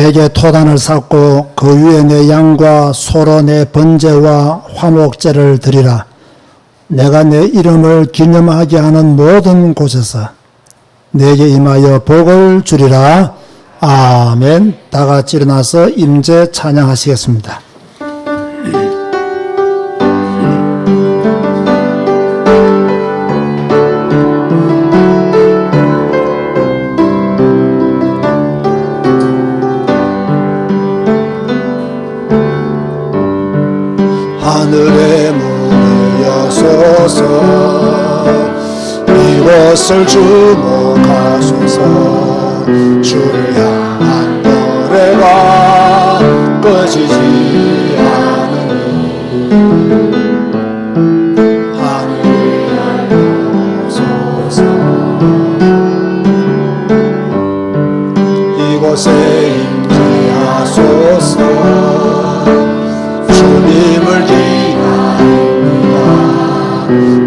내게 토단을 쌓고 그 위에 내 양과 소로 내 번제와 화목제를 드리라. 내가 내 이름을 기념하게 하는 모든 곳에서 내게 임하여 복을 주리라. 아멘. 다 같이 일어나서 임재 찬양하시겠습니다. 하늘의 문을 여소서 이곳을 주목하소서 주를 향한 노래가 꺼지지 않으니 하늘을 여소서 이곳에 임재하소서 주님을 기다립니다.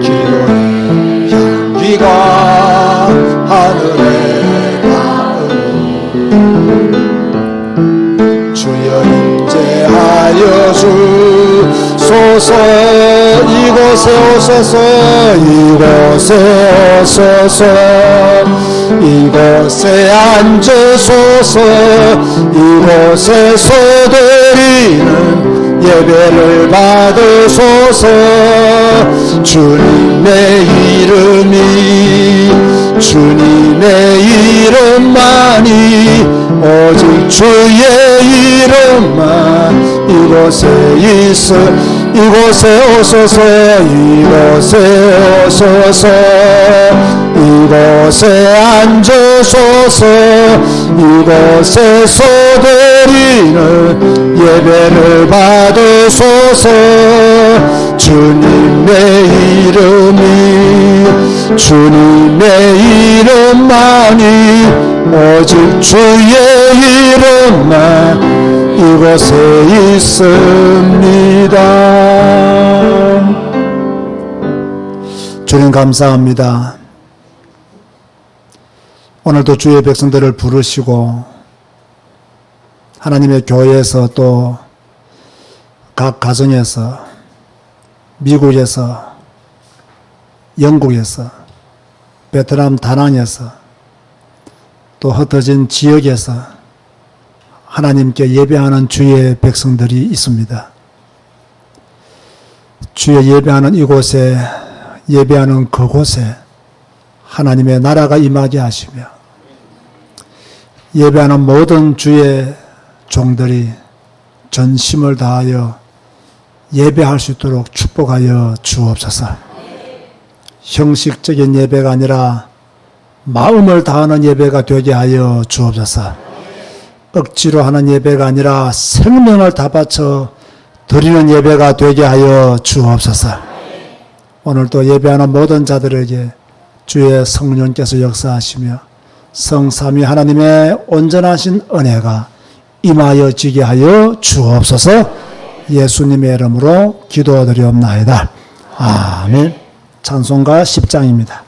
기도의 향기가 하늘에 닿으니 주여 임재하여 주소서. 이곳에 오소서. 이곳에 오소서. 이곳에 앉으소서. 이곳에서 드리는 예배를 받으소서. 주님의 이름이 주님의 이름만이 오직 주의 이름만 이곳에 있어. 이곳에 오소서. 이곳에 오소서. 이곳에 앉으소서. 이곳에서 드리는 예배를 받으소서. 주님의 이름이 주님의 이름만이 오직 주의 이름만 이곳에 있습니다. 주님 감사합니다. 오늘도 주의 백성들을 부르시고 하나님의 교회에서 또 각 가정에서 미국에서 영국에서 베트남 다낭에서 또 흩어진 지역에서 하나님께 예배하는 주의 백성들이 있습니다. 주의 예배하는 이곳에 예배하는 그곳에 하나님의 나라가 임하게 하시며 예배하는 모든 주의 종들이 전심을 다하여 예배할 수 있도록 축복하여 주옵소서. 형식적인 예배가 아니라 마음을 다하는 예배가 되게 하여 주옵소서. 억지로 하는 예배가 아니라 생명을 다 바쳐 드리는 예배가 되게 하여 주옵소서. 오늘도 예배하는 모든 자들에게 주의 성령께서 역사하시며 성삼위 하나님의 온전하신 은혜가 임하여지게 하여 주옵소서. 예수님의 이름으로 기도드리옵나이다. 아멘. 찬송가 10장입니다.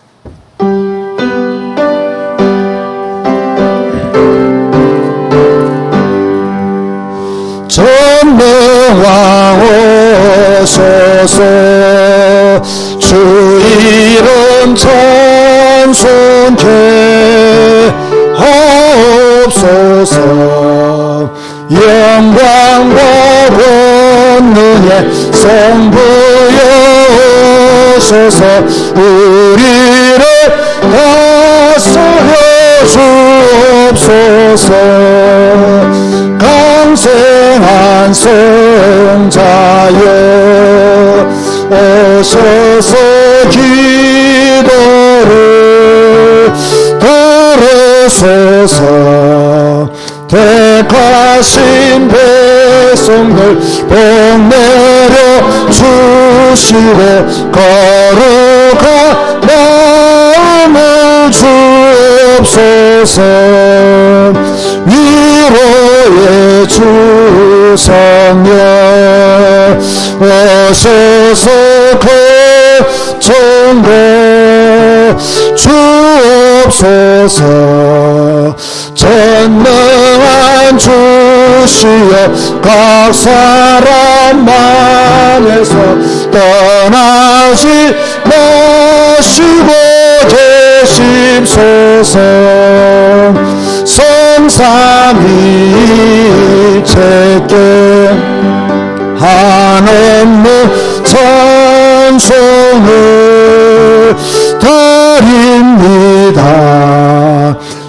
전능왕 오소서. 주 이름 찬송케 하옵소서. 영광과 권능의 성부여소서. 우리를 다스려 주옵소서. 강생한 성자여 오소서. 기도를 들으소서. 택하신 백성들 복 내려 주시고 거룩한 마음을 주옵소서. 위로의 주 성령 오소서. 거청도 주옵소서. 전능한 주 주시어 각 사람 맘에서 떠나지 마시고 계심소서. 성삼위일체께 한없는 찬송을 드립니다.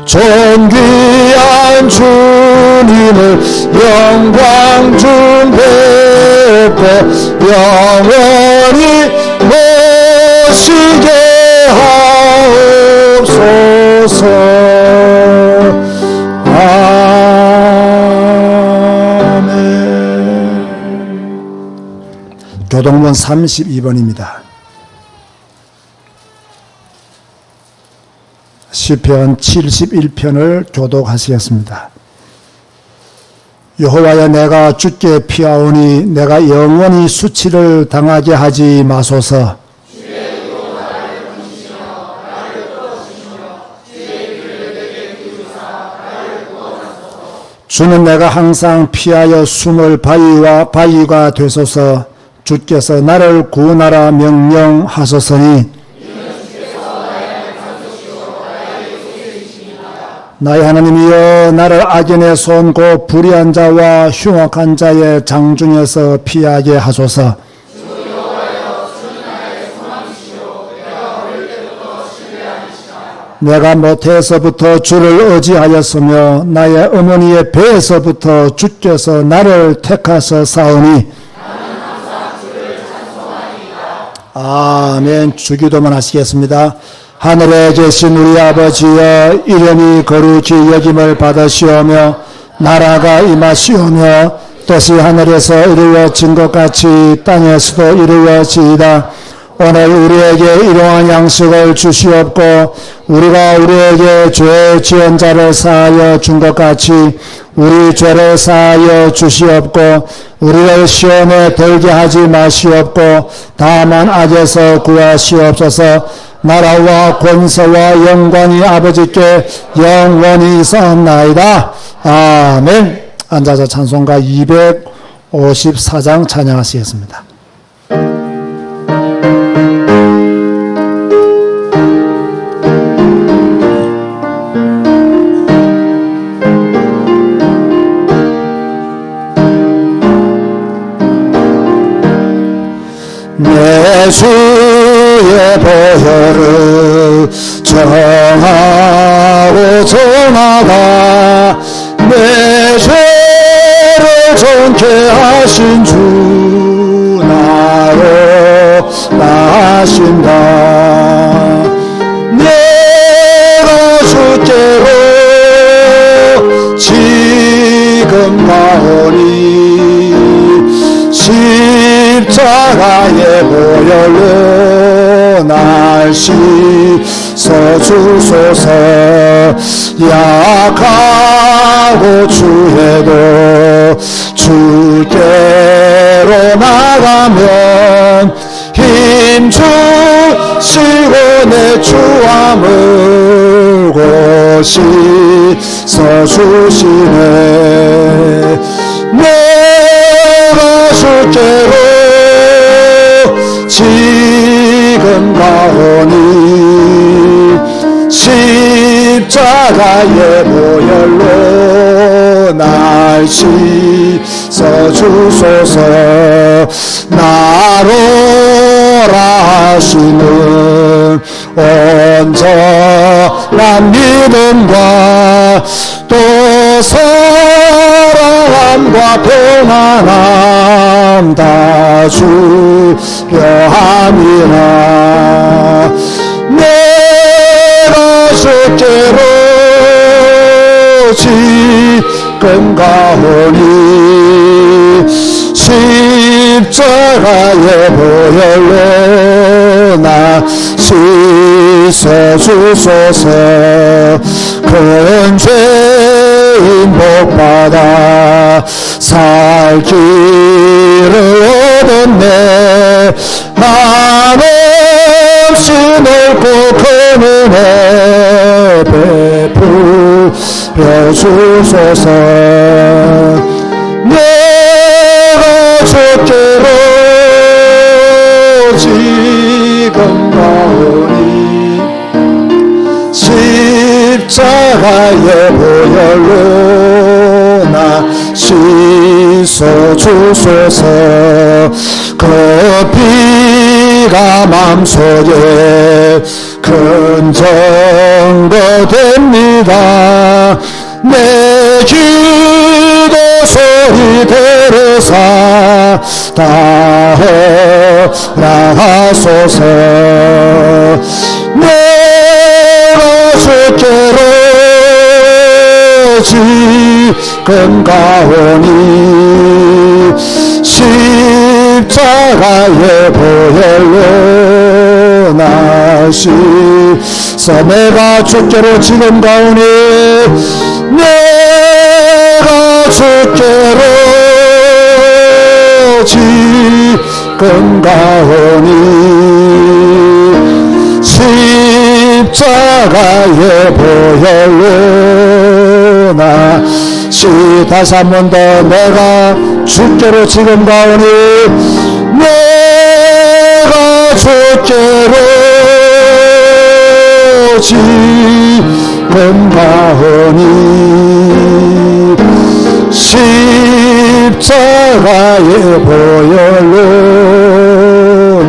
존귀한 주님을 영광 중 뵙고 영원히 모시게 하옵소서. 아멘. 교동문 32번입니다. 시편 71편을 교독하시겠습니다. 여호와여, 내가 주께 피하오니 내가 영원히 수치를 당하게 하지 마소서. 주는 내가 항상 피하여 숨을 바위가 되소서. 주께서 나를 구원하라 명령하소서니 나의 하나님이여, 나를 악인의 손 곧 불의한 자와 흉악한 자의 장중에서 피하게 하소서. 내가 모태에서부터 주를 의지하였으며 나의 어머니의 배에서부터 주께서 나를 택하사 사오니. 아멘. 주기도만 하시겠습니다. 하늘에 계신 우리 아버지여, 이름이 거룩히 여김을 받으시오며 나라가 임하시오며 뜻이 하늘에서 이루어진 것 같이 땅에서도 이루어지이다. 오늘 우리에게 일용할 양식을 주시옵고 우리가 우리에게 죄 지은 자를 사하여 준 것 같이 우리 죄를 사하여 주시옵고 우리를 시험에 들게 하지 마시옵고 다만 악에서 구하시옵소서. 나라와 권세와 영광이 아버지께 영원히 있사옵나이다. 아멘. 앉아서 찬송가 254장 찬양하시겠습니다. 내 주의 보혈을 정하고 전하다. 내 죄를 정케 하신 주 나로 나신다. 내가 주께로 지금 나오니 십자가의 보혈로 날 씻어주소서. 약하고 추해도 주께로 나가면 힘주시고 내 추함을 씻어주시네. 내가 주께로 지금 가오니 십자가의 보혈로 날 씻어주소서. 나로라 하시는 온전한 믿음과 또 사랑함과 평안함 다 주려 함이라. 내가 주께로 지금 가오니 십자가의 보혈로 나 씻어주소서. 큰 죄인 복받아 살 길을 얻었네. 한없이 넓고 큰 은혜 베풀어 주소서. 지금 가오니 십자가의 보혈로 나 씻어주소서. 그 피가 맘속에 큰 정도 됩니다. 내 기도 소리 들으사 다 허락하소서. 내가 주께로 지금 가오니 십자가의 보혈로 나 씻어. 내가 주께로 지금 가오니 내가 주께로 지금 가오니 십자가의 보혈로 나 다시 한 번 더. 내가 주께로 지금 가오니 내가 주께로 지금 가오니 십자가의 보혈로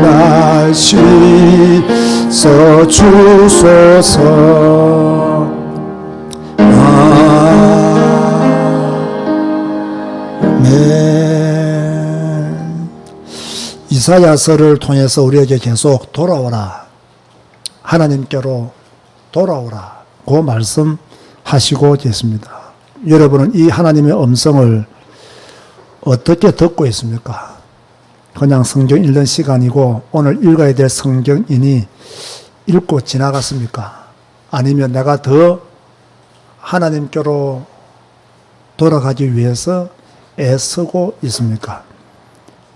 나 씻어 주소서. 이사야서를 통해서 우리에게 계속 돌아오라, 하나님께로 돌아오라 그 말씀하시고 계십니다. 여러분은 이 하나님의 음성을 어떻게 듣고 있습니까? 그냥 성경 읽는 시간이고 오늘 읽어야 될 성경이니 읽고 지나갔습니까? 아니면 내가 더 하나님께로 돌아가기 위해서 애쓰고 있습니까?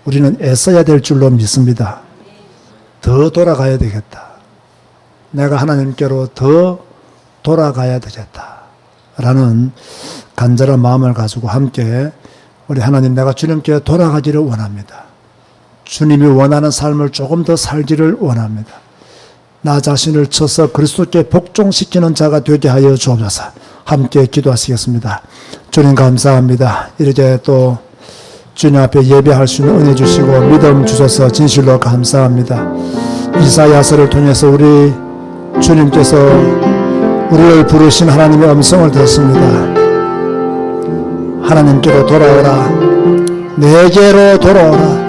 우리는 애써야 될 줄로 믿습니다. 더 돌아가야 되겠다. 내가 하나님께로 더 돌아가야 되겠다. 라는 간절한 마음을 가지고 함께 우리 하나님, 내가 주님께 돌아가기를 원합니다. 주님이 원하는 삶을 조금 더 살기를 원합니다. 나 자신을 쳐서 그리스도께 복종시키는 자가 되게 하여 주옵소서. 함께 기도하시겠습니다. 주님 감사합니다. 이렇게 또 주님 앞에 예배할 수 있는 은혜 주시고 믿음 주셔서 진실로 감사합니다. 이사야서를 통해서 우리 주님께서 우리를 부르신 하나님의 음성을 듣습니다. 하나님께로 돌아오라. 내게로 돌아오라.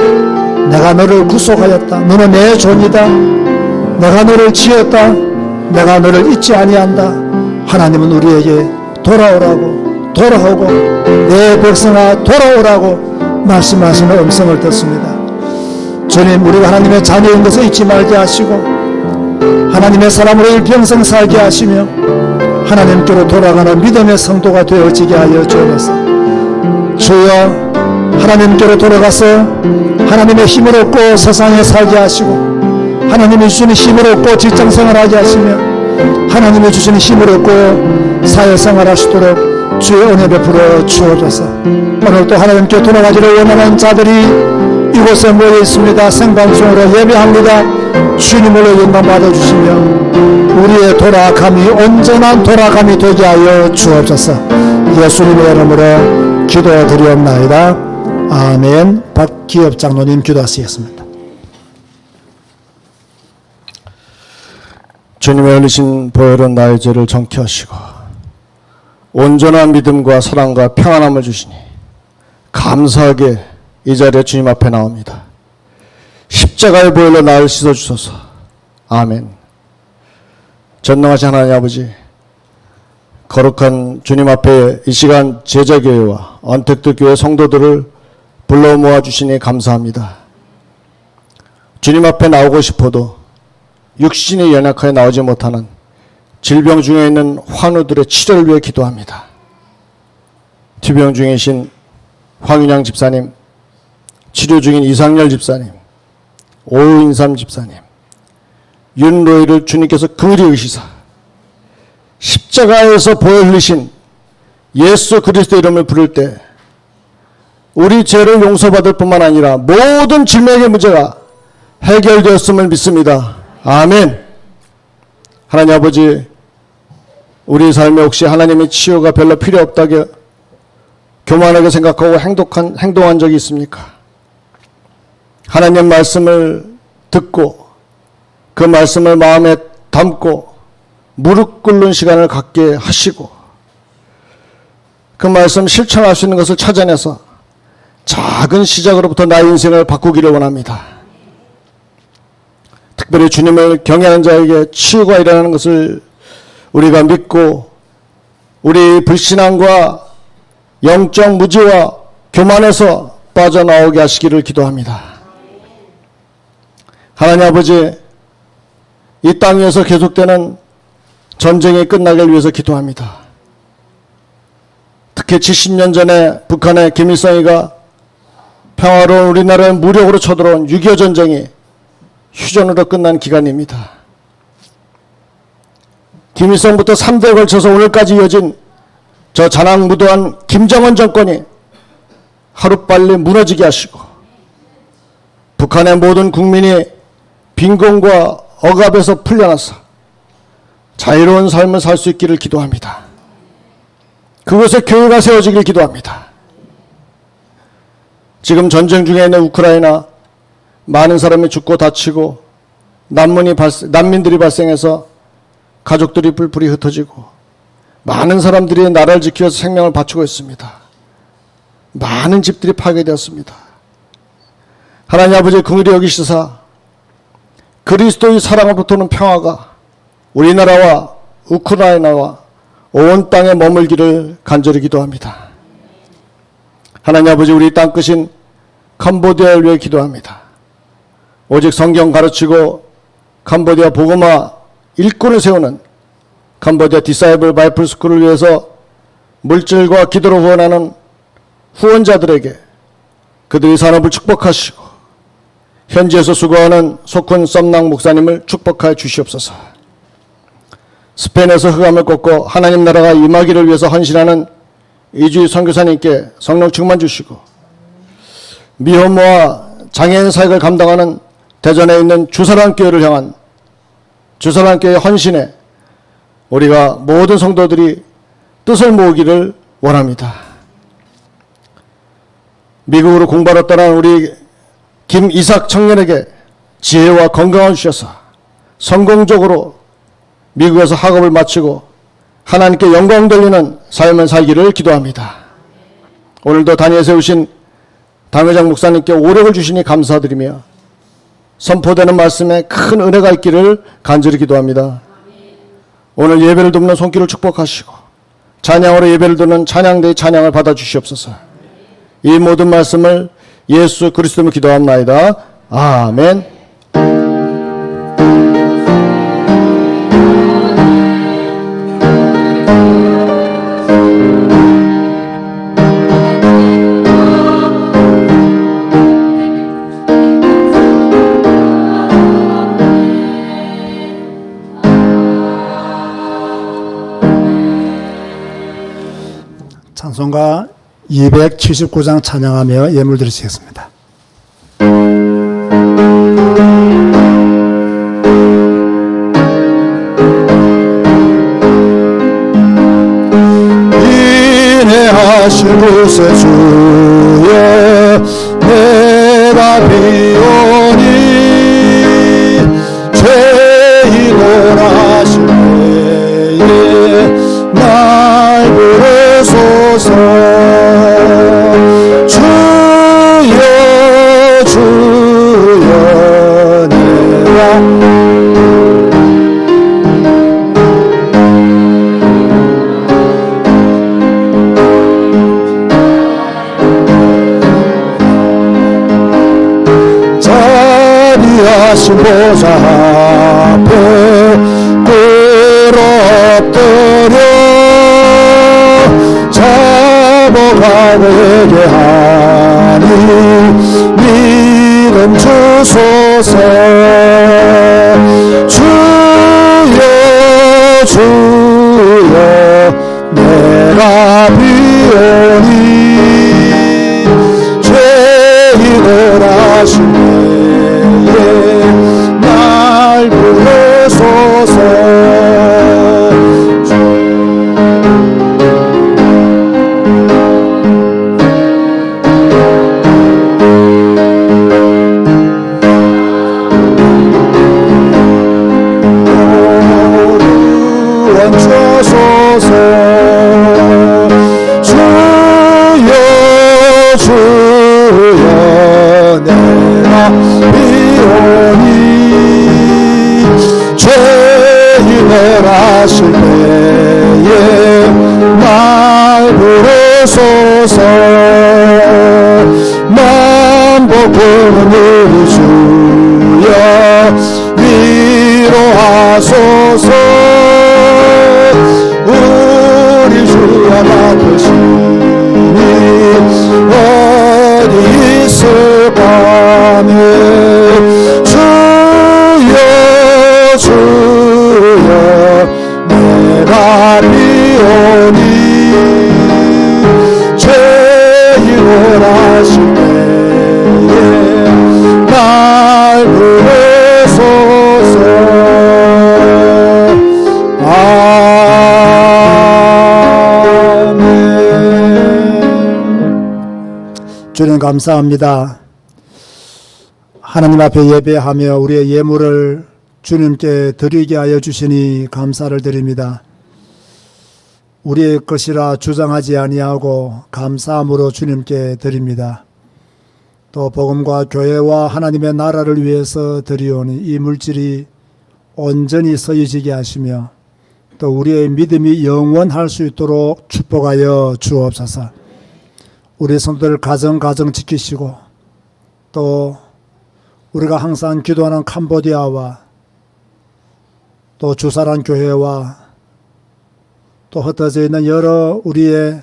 내가 너를 구속하였다. 너는 내 존이다. 내가 너를 지었다. 내가 너를 잊지 아니한다. 하나님은 우리에게 돌아오라고, 돌아오고 내 백성아 돌아오라고 말씀하시는 음성을 듣습니다. 주님, 우리가 하나님의 자녀인 것을 잊지 말게 하시고 하나님의 사람으로 일평생 살게 하시며 하나님께로 돌아가는 믿음의 성도가 되어지게 하여 주옵소서. 주여, 하나님께로 돌아가서 하나님의 힘을 얻고 세상에 살게 하시고 하나님이 주시는 힘을 얻고 직장생활하게 하시며 하나님이 주시는 힘을 얻고 사회생활 하시도록 주의 은혜 베풀어 주옵소서. 오늘도 하나님께 돌아가기를 원하는 자들이 이곳에 모여 있습니다. 생방송으로 예배합니다. 주님으로 영광 받아주시며 우리의 돌아감이 온전한 돌아감이 되게 하여 주옵소서. 예수님의 이름으로 기도드리옵나이다. 아멘. 박기엽 장로님 기도하시겠습니다. 주님의 흘리신 보혈은 나의 죄를 정케 하시고 온전한 믿음과 사랑과 평안함을 주시니 감사하게 이 자리에 주님 앞에 나옵니다. 십자가의 보혈로 나를 씻어주소서. 아멘. 전능하신 하나님 아버지, 거룩한 주님 앞에 이 시간 제자교회와 언택트 교회 성도들을 불러 모아주시니 감사합니다. 주님 앞에 나오고 싶어도 육신이 연약하여 나오지 못하는 질병 중에 있는 환우들의 치료를 위해 기도합니다. 투병 중이신 황윤양 집사님, 치료 중인 이상열 집사님, 오인삼 집사님, 윤로이를 주님께서 그리우시사 십자가에서 보혈 흘리신 예수 그리스도 이름을 부를 때 우리 죄를 용서받을 뿐만 아니라 모든 질병의 문제가 해결되었음을 믿습니다. 아멘. 하나님 아버지, 우리 삶에 혹시 하나님의 치유가 별로 필요 없다고 교만하게 생각하고 행동한 적이 있습니까? 하나님 말씀을 듣고 그 말씀을 마음에 담고 무릎 꿇는 시간을 갖게 하시고 그 말씀 실천할 수 있는 것을 찾아내서 작은 시작으로부터 나의 인생을 바꾸기를 원합니다. 특별히 주님을 경외하는 자에게 치유가 일어나는 것을 우리가 믿고 우리 불신앙과 영적 무지와 교만에서 빠져나오게 하시기를 기도합니다. 하나님 아버지, 이 땅 위에서 계속되는 전쟁이 끝나길 위해서 기도합니다. 특히 70년 전에 북한의 김일성이가 평화로운 우리나라에 무력으로 쳐들어온 6.25 전쟁이 휴전으로 끝난 기간입니다. 김일성부터 3대에 걸쳐서 오늘까지 이어진 저 잔악무도한 김정은 정권이 하루빨리 무너지게 하시고 북한의 모든 국민이 빈곤과 억압에서 풀려나서 자유로운 삶을 살 수 있기를 기도합니다. 그곳에 교회가 세워지길 기도합니다. 지금 전쟁 중에 있는 우크라이나 많은 사람이 죽고 다치고 난민들이 발생해서 가족들이 뿔뿔이 흩어지고 많은 사람들이 나라를 지키면서 생명을 바치고 있습니다. 많은 집들이 파괴되었습니다. 하나님 아버지 긍휼히 여기시사 그리스도의 사랑으로부터는 평화가 우리나라와 우크라이나와 온 땅에 머물기를 간절히 기도합니다. 하나님 아버지, 우리 땅 끝인 캄보디아를 위해 기도합니다. 오직 성경 가르치고 캄보디아 복음화 일꾼을 세우는 캄보디아 디사이블 바이플 스쿨을 위해서 물질과 기도로 후원하는 후원자들에게 그들의 산업을 축복하시고 현지에서 수고하는 소쿤 썸낭 목사님을 축복하여 주시옵소서. 스페인에서 흑암을 꺾고 하나님 나라가 임하기를 위해서 헌신하는 이주희 선교사님께 성령 충만 주시고 미혼모와 장애인 사역을 감당하는 대전에 있는 주사랑교회를 향한 주사랑교회 헌신에 우리가 모든 성도들이 뜻을 모으기를 원합니다. 미국으로 공부하러 떠난 우리 김이삭 청년에게 지혜와 건강을 주셔서 성공적으로 미국에서 학업을 마치고 하나님께 영광 돌리는 삶을 살기를 기도합니다. 오늘도 단위에 세우신 당회장 목사님께 오력을 주시니 감사드리며 선포되는 말씀에 큰 은혜가 있기를 간절히 기도합니다. 오늘 예배를 돕는 손길을 축복하시고 찬양으로 예배를 듣는 찬양대의 찬양을 받아주시옵소서. 이 모든 말씀을 예수 그리스도로 기도합나이다. 아멘. 찬송가 279장 찬양하며 예물 드리시겠습니다. 인내하신 곳에 주여 내가 비오니 죄인 원하신 때에 날 부르소서. 주여 주여 내가 자비하신 보좌 앞에 꿇어 엎드려 자복하고 회개하니 믿음 주소서. 주여 주여 내가 비오니 죄인을 하시네 응원하실 때에 날 부르소서. 만복하는 우리 주여 위로하소서. 우리 주야 맡으시니 어디 있을까네. 주여 주여 내가 비오니 죄인을 하실 때에 날 부르소서. 아멘. 주님 감사합니다. 하나님 앞에 예배하며 우리의 예물을 주님께 드리게 하여 주시니 감사를 드립니다. 우리의 것이라 주장하지 아니하고 감사함으로 주님께 드립니다. 또 복음과 교회와 하나님의 나라를 위해서 드리오니 이 물질이 온전히 서유지게 하시며 또 우리의 믿음이 영원할 수 있도록 축복하여 주옵소서. 우리 성도들 가정 지키시고 또 우리가 항상 기도하는 캄보디아와 또 주사란 교회와 또 흩어져 있는 여러 우리의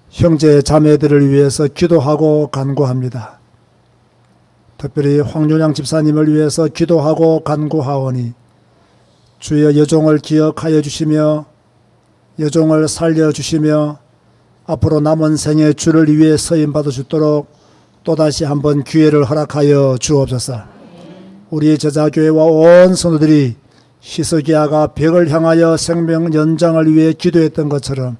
형제 자매들을 위해서 기도하고 간구합니다. 특별히 황윤양 집사님을 위해서 기도하고 간구하오니 주의 여종을 기억하여 주시며 여종을 살려주시며 앞으로 남은 생에 주를 위해 서임받을 수 있도록 또다시 한번 기회를 허락하여 주옵소서. 우리 제자교회와 온 성도들이 히스기야가 벽을 향하여 생명 연장을 위해 기도했던 것처럼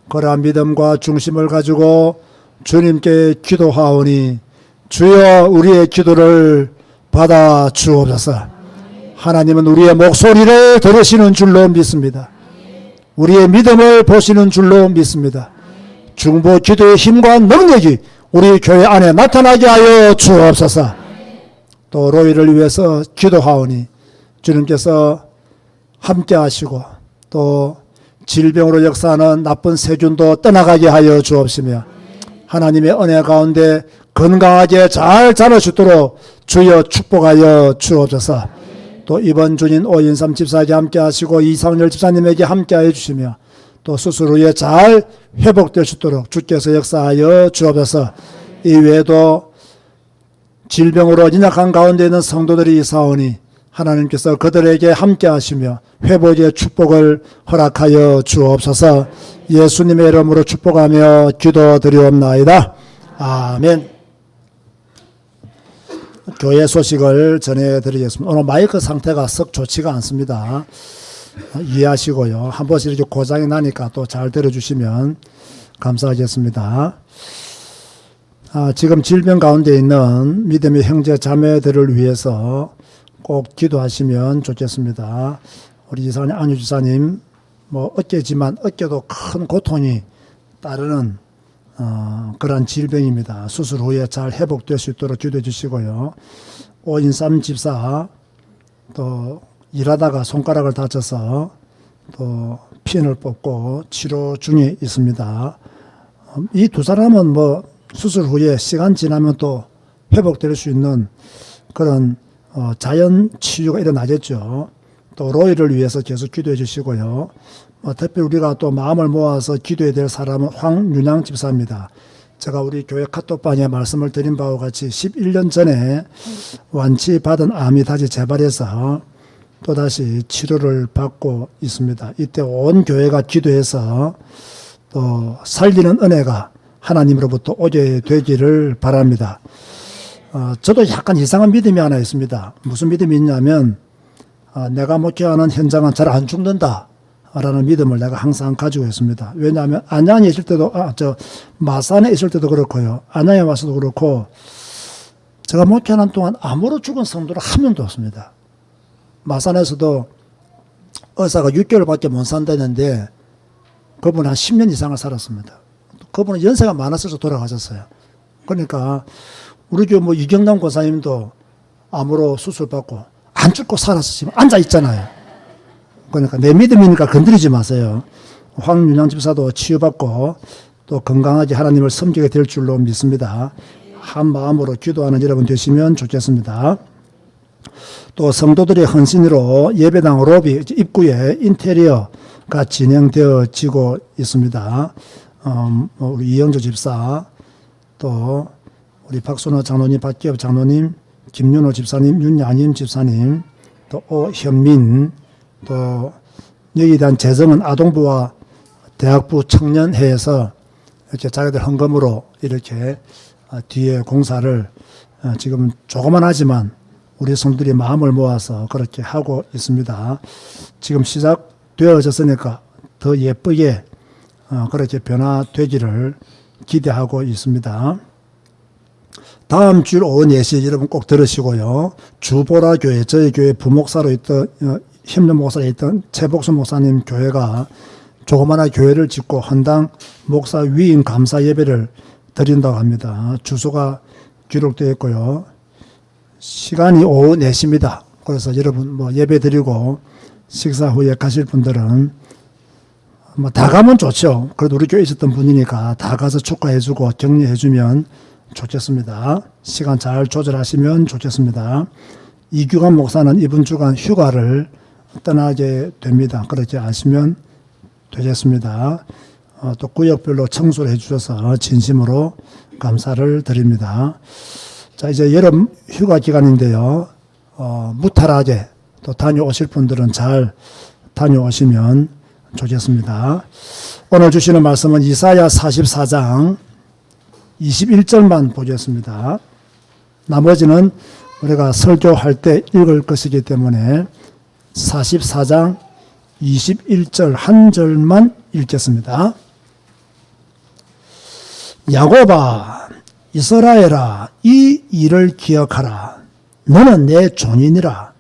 그러한 믿음과 중심을 가지고 주님께 기도하오니 주여 우리의 기도를 받아 주옵소서. 하나님은 우리의 목소리를 들으시는 줄로 믿습니다. 우리의 믿음을 보시는 줄로 믿습니다. 중보 기도의 힘과 능력이 우리 교회 안에 나타나게 하여 주옵소서. 또 로이를 위해서 기도하오니 주님께서 함께 하시고 또 질병으로 역사하는 나쁜 세균도 떠나가게 하여 주옵시며 하나님의 은혜 가운데 건강하게 잘 자랄 수 있도록 주여 축복하여 주옵소서. 또 이번 주인 오인삼 집사에게 함께 하시고 이상열 집사님에게 함께 하여 주시며 또 수술 후에 잘 회복될 수 있도록 주께서 역사하여 주옵소서. 이 외에도 질병으로 연약한 가운데 있는 성도들이 있사오니 하나님께서 그들에게 함께 하시며 회복의 축복을 허락하여 주옵소서. 예수님의 이름으로 축복하며 기도드리옵나이다. 아멘. 교회 소식을 전해드리겠습니다. 오늘 마이크 상태가 썩 좋지가 않습니다. 이해하시고요. 한 번씩 이렇게 고장이 나니까 또 잘 들어주시면 감사하겠습니다. 지금 질병 가운데 있는 믿음의 형제 자매들을 위해서 꼭 기도하시면 좋겠습니다. 우리 지사님, 안유 지사님, 어깨지만 어깨도 큰 고통이 따르는 그런 질병입니다. 수술 후에 잘 회복될 수 있도록 기도해 주시고요. 오인삼 집사 또 일하다가 손가락을 다쳐서 또 핀을 뽑고 치료 중에 있습니다. 이 두 사람은 수술 후에 시간 지나면 또 회복될 수 있는 그런 자연 치유가 일어나겠죠. 또 로이를 위해서 계속 기도해 주시고요. 특별히 우리가 또 마음을 모아서 기도해야 될 사람은 황윤양 집사입니다. 제가 우리 교회 카톡방에 말씀을 드린 바와 같이 11년 전에 완치받은 암이 다시 재발해서 또다시 치료를 받고 있습니다. 이때 온 교회가 기도해서 또 살리는 은혜가 하나님으로부터 오게 되기를 바랍니다. 저도 약간 이상한 믿음이 하나 있습니다. 무슨 믿음이 있냐면 내가 목회하는 현장은 잘 안 죽는다 라는 믿음을 내가 항상 가지고 있습니다. 왜냐하면 안양에 있을 때도 마산에 있을 때도 그렇고요. 안양에 와서도 그렇고 제가 목회하는 동안 암으로 죽은 성도는 한 명도 없습니다. 마산에서도 의사가 6개월밖에 못 산다는데 그분은 한 10년 이상을 살았습니다. 그분은 연세가 많았어서 돌아가셨어요. 그러니까 우리 교회 이경남 권사님도 암으로 수술받고 안 죽고 살았으면 앉아 있잖아요. 그러니까 내 믿음이니까 건드리지 마세요. 황윤양 집사도 치유받고 또 건강하게 하나님을 섬기게 될 줄로 믿습니다. 한 마음으로 기도하는 여러분 되시면 좋겠습니다. 또 성도들의 헌신으로 예배당 로비 입구에 인테리어가 진행되어지고 있습니다. 우리 이영조 집사, 또 우리 박순호 장로님, 박기엽 장로님, 김윤호 집사님, 윤야님 집사님, 또 오현민, 또 여기에 대한 재정은 아동부와 대학부 청년회에서 이렇게 자기들 헌금으로 이렇게 뒤에 공사를 지금 조그만하지만 우리 성도들이 마음을 모아서 그렇게 하고 있습니다. 지금 시작되어졌으니까 더 예쁘게 그렇게 변화되기를 기대하고 있습니다. 다음 주 오후 4시 여러분 꼭 들으시고요. 주보라 교회, 저희 교회 부목사로 있던 협력 목사로 있던 최복수 목사님 교회가 조그마한 교회를 짓고 헌당 목사 위임 감사 예배를 드린다고 합니다. 주소가 기록되어 있고요. 시간이 오후 4시입니다. 그래서 여러분 뭐 예배 드리고 식사 후에 가실 분들은 뭐 다 가면 좋죠. 그래도 우리 교회에 있었던 분이니까 다 가서 축하해주고 격려해주면 좋겠습니다. 시간 잘 조절하시면 좋겠습니다. 이규관 목사는 이번 주간 휴가를 떠나게 됩니다. 그렇게 아시면 되겠습니다. 또 구역별로 청소를 해주셔서 진심으로 감사를 드립니다. 자, 이제 여름 휴가 기간인데요. 무탈하게 또 다녀오실 분들은 잘 다녀오시면 좋겠습니다. 오늘 주시는 말씀은 이사야 44장 21절만 보겠습니다. 나머지는 우리가 설교할 때 읽을 것이기 때문에 44장 21절 한 절만 읽겠습니다. 야곱아, 이스라엘아, 이 일을 기억하라. 너는 내 존이니라.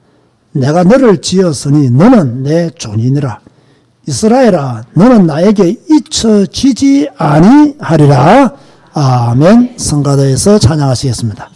내가 너를 지었으니 너는 내 존이니라. 이스라엘아, 너는 나에게 잊혀지지 아니하리라. 아멘. 성가대에서 찬양하시겠습니다.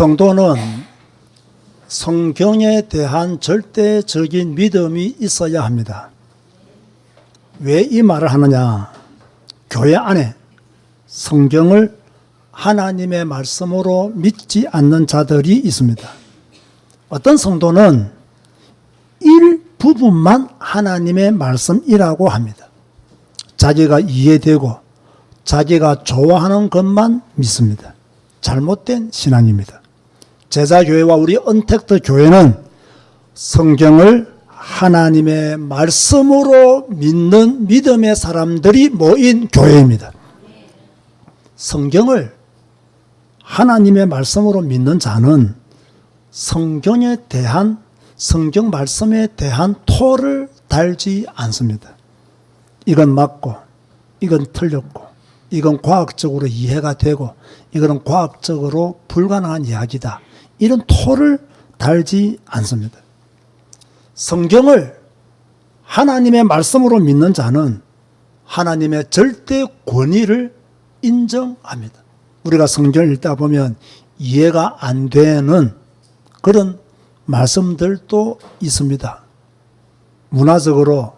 성도는 성경에 대한 절대적인 믿음이 있어야 합니다. 왜 이 말을 하느냐? 교회 안에 성경을 하나님의 말씀으로 믿지 않는 자들이 있습니다. 어떤 성도는 일부분만 하나님의 말씀이라고 합니다. 자기가 이해되고 자기가 좋아하는 것만 믿습니다. 잘못된 신앙입니다. 제자교회와 우리 언택트 교회는 성경을 하나님의 말씀으로 믿는 믿음의 사람들이 모인 교회입니다. 성경을 하나님의 말씀으로 믿는 자는 성경에 대한, 성경 말씀에 대한 토를 달지 않습니다. 이건 맞고, 이건 틀렸고, 이건 과학적으로 이해가 되고, 이건 과학적으로 불가능한 이야기다. 이런 토를 달지 않습니다. 성경을 하나님의 말씀으로 믿는 자는 하나님의 절대 권위를 인정합니다. 우리가 성경을 읽다 보면 이해가 안 되는 그런 말씀들도 있습니다. 문화적으로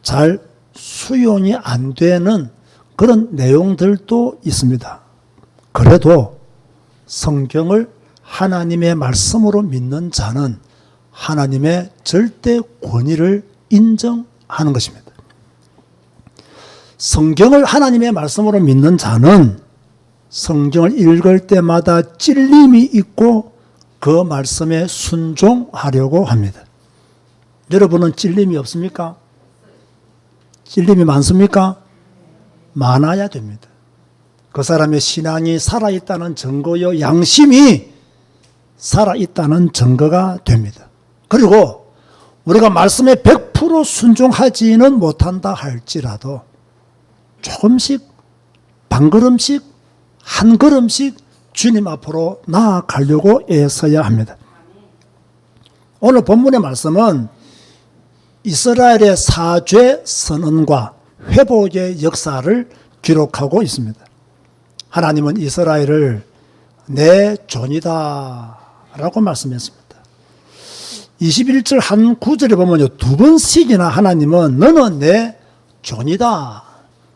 잘 수용이 안 되는 그런 내용들도 있습니다. 그래도 성경을 하나님의 말씀으로 믿는 자는 하나님의 절대 권위를 인정하는 것입니다. 성경을 하나님의 말씀으로 믿는 자는 성경을 읽을 때마다 찔림이 있고 그 말씀에 순종하려고 합니다. 여러분은 찔림이 없습니까? 찔림이 많습니까? 많아야 됩니다. 그 사람의 신앙이 살아있다는 증거요, 양심이 살아있다는 증거가 됩니다. 그리고 우리가 말씀에 100% 순종하지는 못한다 할지라도 조금씩, 반걸음씩, 한 걸음씩 주님 앞으로 나아가려고 애써야 합니다. 오늘 본문의 말씀은 이스라엘의 사죄 선언과 회복의 역사를 기록하고 있습니다. 하나님은 이스라엘을 내 존이다 라고 말씀했습니다. 21절 한 구절에 보면요, 두 번씩이나 하나님은 너는 내 존이다.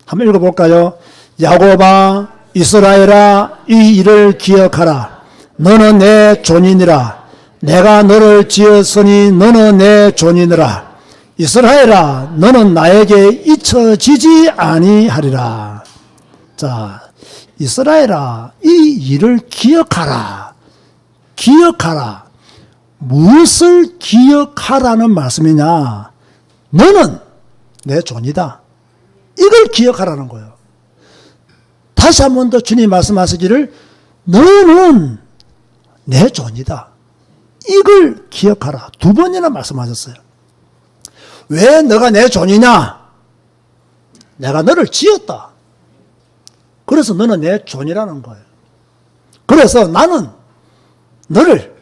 한번 읽어볼까요? 야곱아, 이스라엘아, 이 일을 기억하라. 너는 내 존이니라. 내가 너를 지었으니 너는 내 존이니라. 이스라엘아, 너는 나에게 잊혀지지 아니하리라. 자, 이스라엘아, 이 일을 기억하라. 기억하라. 무엇을 기억하라는 말씀이냐? 너는 내 존이다. 이걸 기억하라는 거예요. 다시 한 번 더 주님 말씀하시기를 너는 내 존이다. 이걸 기억하라. 두 번이나 말씀하셨어요. 왜 너가 내 존이냐? 내가 너를 지었다. 그래서 너는 내 존이라는 거예요. 그래서 나는 너를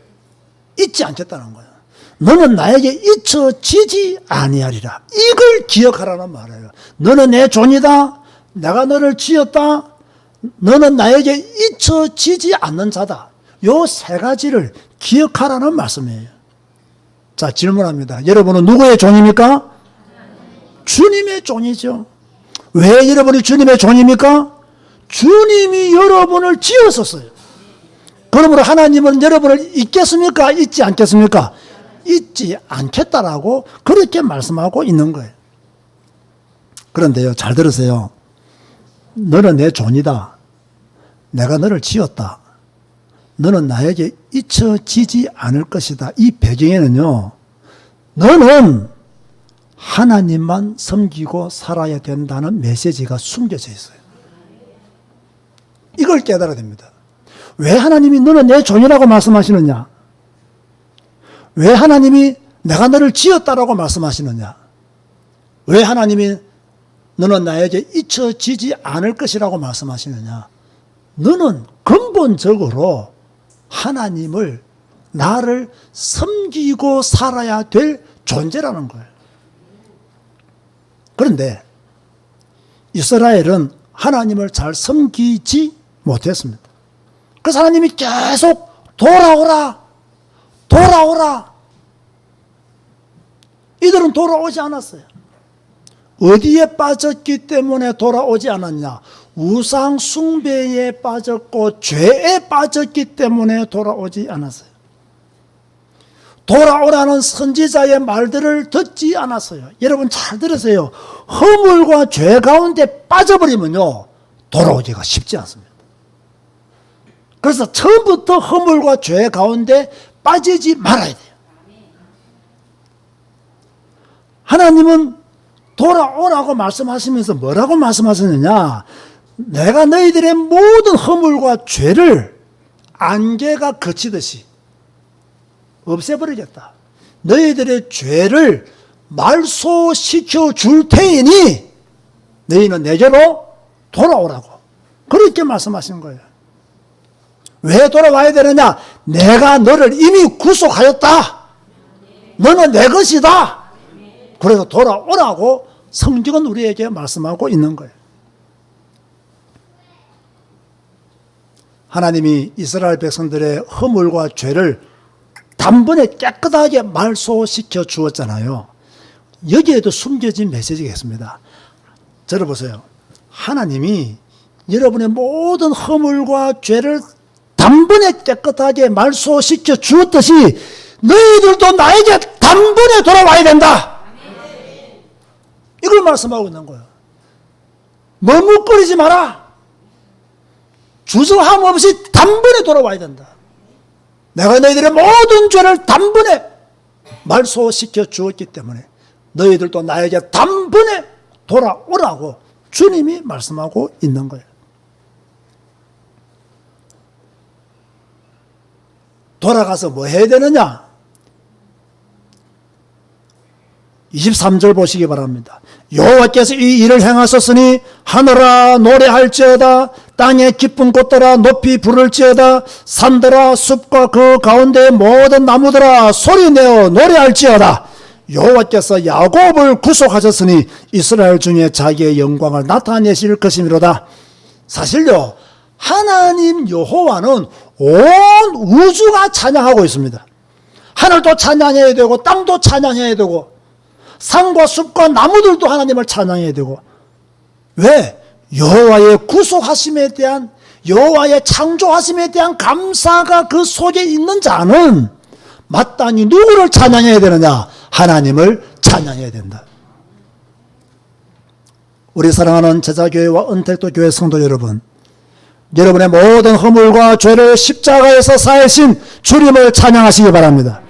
잊지 않겠다는 거예요. 너는 나에게 잊혀지지 아니하리라. 이걸 기억하라는 말이에요. 너는 내 존이다. 내가 너를 지었다. 너는 나에게 잊혀지지 않는 자다. 요 세 가지를 기억하라는 말씀이에요. 자, 질문합니다. 여러분은 누구의 존입니까? 주님의 존이죠. 왜 여러분이 주님의 존입니까? 주님이 여러분을 지었었어요. 그러므로 하나님은 여러분을 잊겠습니까? 잊지 않겠습니까? 잊지 않겠다라고 그렇게 말씀하고 있는 거예요. 그런데요, 잘 들으세요. 너는 내 존이다. 내가 너를 지었다. 너는 나에게 잊혀지지 않을 것이다. 이 배경에는요, 너는 하나님만 섬기고 살아야 된다는 메시지가 숨겨져 있어요. 이걸 깨달아야 됩니다. 왜 하나님이 너는 내 존이라고 말씀하시느냐? 왜 하나님이 내가 너를 지었다라고 말씀하시느냐? 왜 하나님이 너는 나에게 잊혀지지 않을 것이라고 말씀하시느냐? 너는 근본적으로 하나님을, 나를 섬기고 살아야 될 존재라는 거예요. 그런데 이스라엘은 하나님을 잘 섬기지 못했습니다. 그래서 하나님이 계속 돌아오라, 돌아오라. 이들은 돌아오지 않았어요. 어디에 빠졌기 때문에 돌아오지 않았냐? 우상 숭배에 빠졌고 죄에 빠졌기 때문에 돌아오지 않았어요. 돌아오라는 선지자의 말들을 듣지 않았어요. 여러분 잘 들으세요. 허물과 죄 가운데 빠져버리면요, 돌아오기가 쉽지 않습니다. 그래서 처음부터 허물과 죄 가운데 빠지지 말아야 돼요. 하나님은 돌아오라고 말씀하시면서 뭐라고 말씀하셨느냐? 내가 너희들의 모든 허물과 죄를 안개가 그치듯이 없애버리겠다. 너희들의 죄를 말소시켜 줄 테니 너희는 내게로 돌아오라고. 그렇게 말씀하신 거예요. 왜 돌아와야 되느냐? 내가 너를 이미 구속하였다. 너는 내 것이다. 그래서 돌아오라고 성경은 우리에게 말씀하고 있는 거예요. 하나님이 이스라엘 백성들의 허물과 죄를 단번에 깨끗하게 말소시켜 주었잖아요. 여기에도 숨겨진 메시지가 있습니다. 들어보세요. 하나님이 여러분의 모든 허물과 죄를 단번에 깨끗하게 말소시켜 주었듯이 너희들도 나에게 단번에 돌아와야 된다. 이걸 말씀하고 있는 거예요. 머뭇거리지 마라. 주저함 없이 단번에 돌아와야 된다. 내가 너희들의 모든 죄를 단번에 말소시켜 주었기 때문에 너희들도 나에게 단번에 돌아오라고 주님이 말씀하고 있는 거예요. 돌아가서 뭐 해야 되느냐? 23절 보시기 바랍니다. 여호와께서 이 일을 행하셨으니 하늘아 노래할지어다, 땅의 깊은 곳들아 높이 부를지어다, 산들아 숲과 그 가운데의 모든 나무들아 소리내어 노래할지어다. 여호와께서 야곱을 구속하셨으니 이스라엘 중에 자기의 영광을 나타내실 것이미로다. 사실요, 하나님 여호와는 온 우주가 찬양하고 있습니다. 하늘도 찬양해야 되고 땅도 찬양해야 되고 산과 숲과 나무들도 하나님을 찬양해야 되고. 왜? 여호와의 구속하심에 대한, 여호와의 창조하심에 대한 감사가 그 속에 있는 자는 마땅히 누구를 찬양해야 되느냐? 하나님을 찬양해야 된다. 우리 사랑하는 제자교회와 은택도 교회 성도 여러분, 여러분의 모든 허물과 죄를 십자가에서 사하신 주님을 찬양하시기 바랍니다.